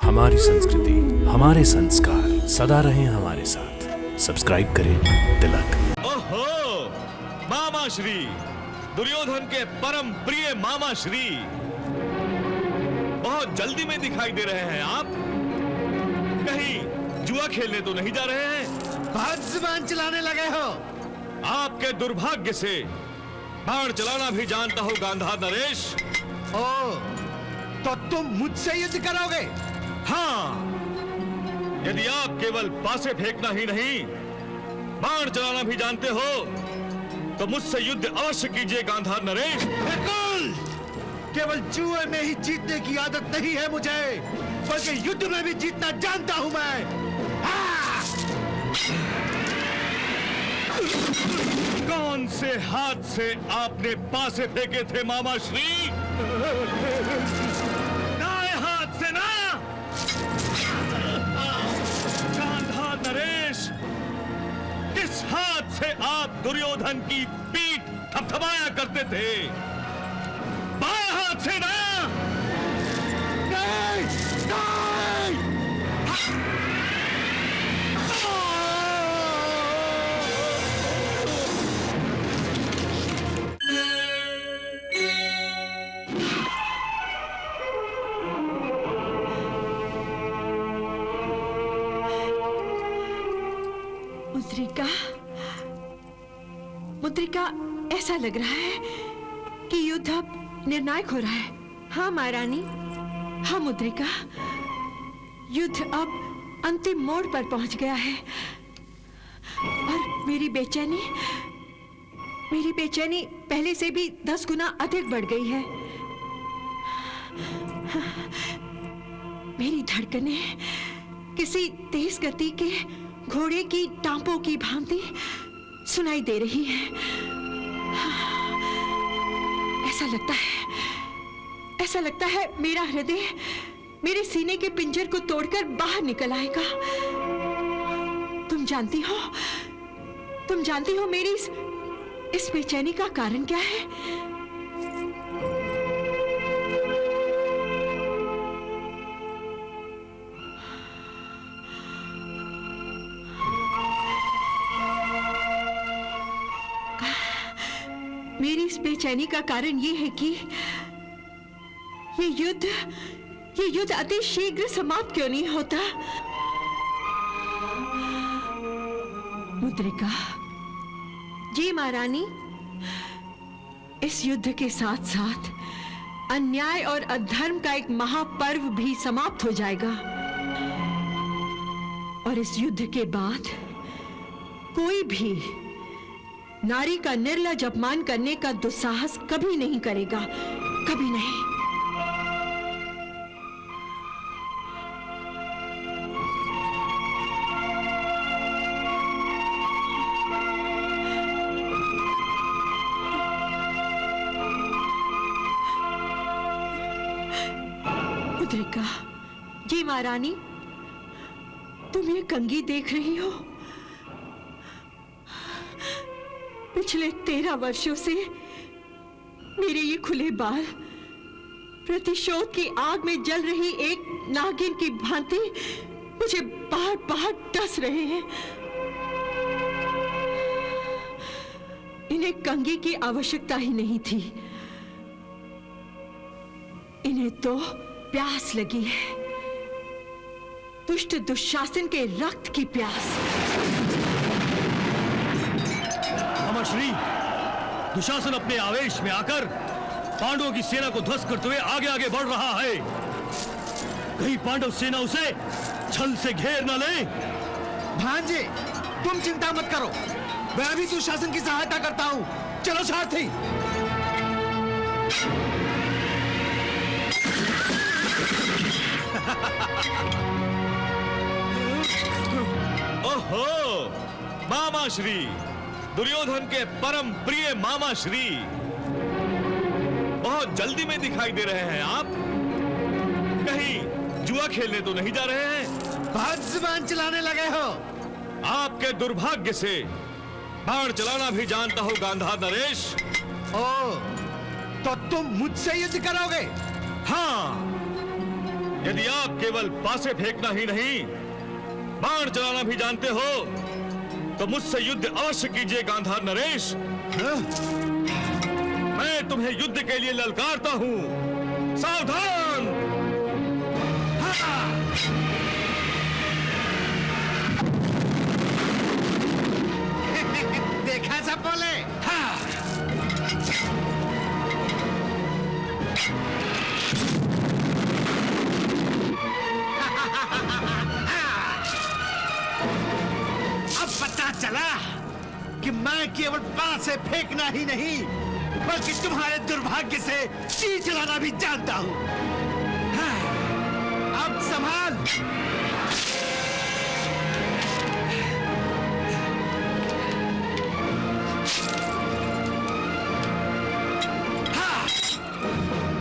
हमारी संस्कृति, हमारे संस्कार सदा रहें हमारे साथ। सब्सक्राइब करें तिलक। ओहो, मामा श्री दुर्योधन के परम प्रिय मामा श्री, बहुत जल्दी में दिखाई दे रहे हैं आप। कहीं जुआ खेलने तो नहीं जा रहे हैं? बहुत जुबान चलाने लगे हो। आपके दुर्भाग्य से बाण चलाना भी जानता हो गांधार नरेश। ओ, तो तुम मुझसे युद्ध करोगे? हाँ, यदि आप केवल पासे फेंकना ही नहीं, बाण चलाना भी जानते हो, तो मुझसे युद्ध अवश्य कीजिए गांधार नरेश। बिल्कुल, केवल जुए में ही जीतने की आदत नहीं है मुझे, बल्कि युद्ध में भी जीतना जानता हूं मैं। कौन से हाथ से आपने पासे फेंके थे मामा श्री? दाएं हाथ से ना? गांधार नरेश, किस हाथ से आप दुर्योधन की पीठ थपथपाया करते थे? बाएं हाथ से ना? नहीं, नहीं! मुद्रिका, मुद्रिका, ऐसा लग रहा है कि युद्ध अब निर्णायक हो रहा है। हाँ महारानी, हाँ मुद्रिका, युद्ध अब अंतिम मोड़ पर पहुंच गया है और मेरी बेचैनी पहले से भी 10 गुना अधिक बढ़ गई है। मेरी धड़कनें किसी तेज गति के घोड़े की टांपों की भांति सुनाई दे रही है। ऐसा लगता है मेरा हृदय मेरे सीने के पिंजर को तोड़कर बाहर निकल आएगा। तुम जानती हो मेरी इस बेचैनी का कारण क्या है? मेरी इस बेचैनी का कारण यह है कि ये युद्ध अति शीघ्र समाप्त क्यों नहीं होता? मुद्रिका जी महारानी, इस युद्ध के साथ साथ अन्याय और अधर्म का एक महापर्व भी समाप्त हो जाएगा और इस युद्ध के बाद कोई भी नारी का निर्लज अपमान करने का दुस्साहस कभी नहीं करेगा, कभी नहीं। मुद्रिका जी महारानी, तुम ये कंघी देख रही हो? पिछले 13 वर्षों से मेरे ये खुले बाल प्रतिशोध की आग में जल रही एक नागिन की भांति मुझे बार बार डस रहे हैं। इन्हें कंघी की आवश्यकता ही नहीं थी, इन्हें तो प्यास लगी है, दुष्ट दुशासन के रक्त की प्यास। श्री दुशासन अपने आवेश में आकर पांडवों की सेना को ध्वस्त करते हुए आगे आगे बढ़ रहा है। कहीं पांडव सेना उसे छल से घेर न ले। भांजे, तुम चिंता मत करो, मैं भी दुशासन की सहायता करता हूं। चलो सारथी। ओहो, मामा श्री दुर्योधन के परम प्रिय मामा श्री, बहुत जल्दी में दिखाई दे रहे हैं आप। कहीं जुआ खेलने तो नहीं जा रहे हैं? बहुत जुबान चलाने लगे हो। आपके दुर्भाग्य से बाण चलाना भी जानता हो गांधार नरेश। ओ, तो तुम मुझसे युद्ध करोगे? हाँ, यदि आप केवल पासे फेंकना ही नहीं, बाण चलाना भी जानते हो, तो मुझसे युद्ध अवश्य कीजिए गांधार नरेश। मैं तुम्हें युद्ध के लिए ललकारता हूं। सावधान! देखा सब बोले। अब पता चला कि मैं केवल बाण से फेंकना ही नहीं, बल्कि तुम्हारे दुर्भाग्य से तीर चलाना भी जानता हूं। अब संभाल।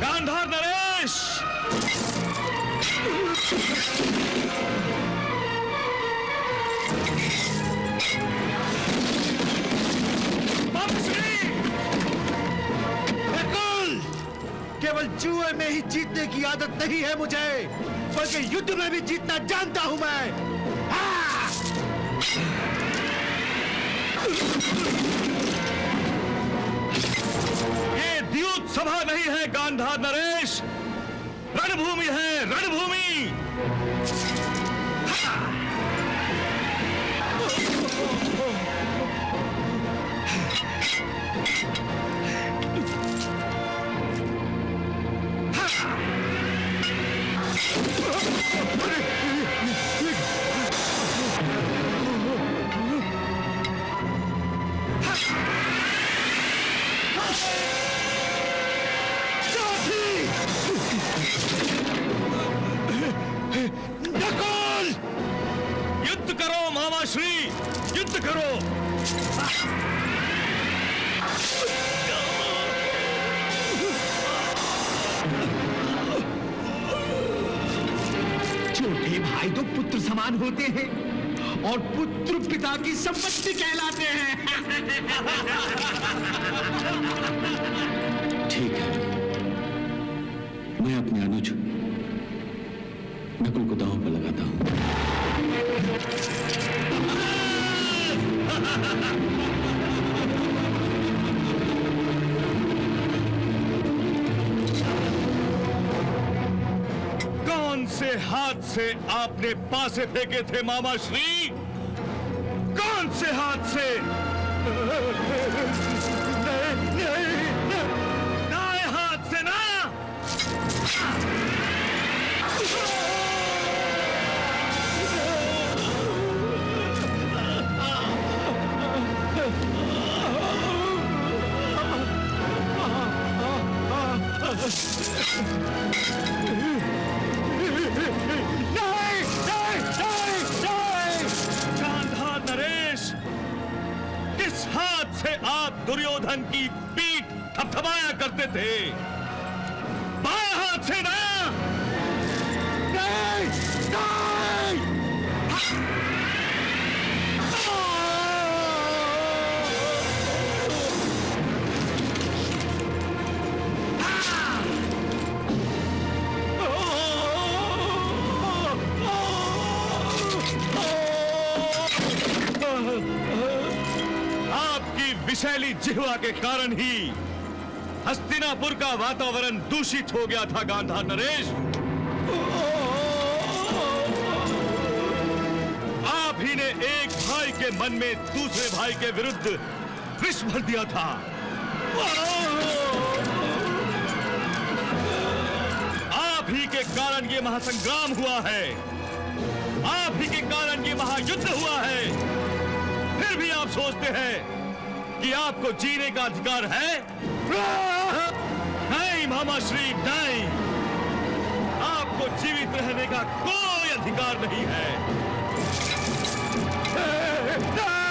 गांधार नरेश! केवल जुए में ही जीतने की आदत नहीं है मुझे, बल्कि युद्ध में भी जीतना जानता हूं मैं। ये द्यूत सभा नहीं है गांधार नरेश, रणभूमि है, रणभूमि। युद्ध करो मामाश्री, युद्ध करो। छोटे भाई तो पुत्र समान होते हैं और पुत्र पिता की संपत्ति कहलाते हैं। ठीक है, मैं अपने अनुज नकुल को दांव पर लगाता हूं। कौन से हाथ से आपने पासे फेंके थे मामाश्री? कौन से हाथ से? दाएं हाथ से ना? गांधार नरेश, किस हाथ से आप दुर्योधन की पीठ थपथपाया करते थे? बाएं हाथ से ना? नहीं, नहीं! आपकी विषैली जिह्वा के कारण ही हस्तिनापुर का वातावरण दूषित हो गया था गांधार नरेश। आप ही ने एक भाई के मन में दूसरे भाई के विरुद्ध विष भर दिया था। आप ही के कारण ये महासंग्राम हुआ है, आप ही के कारण ये महायुद्ध हुआ है। फिर भी आप सोचते हैं कि आपको जीने का अधिकार है? नहीं मामाश्री, नहीं, आपको जीवित रहने का कोई अधिकार नहीं है। नहीं!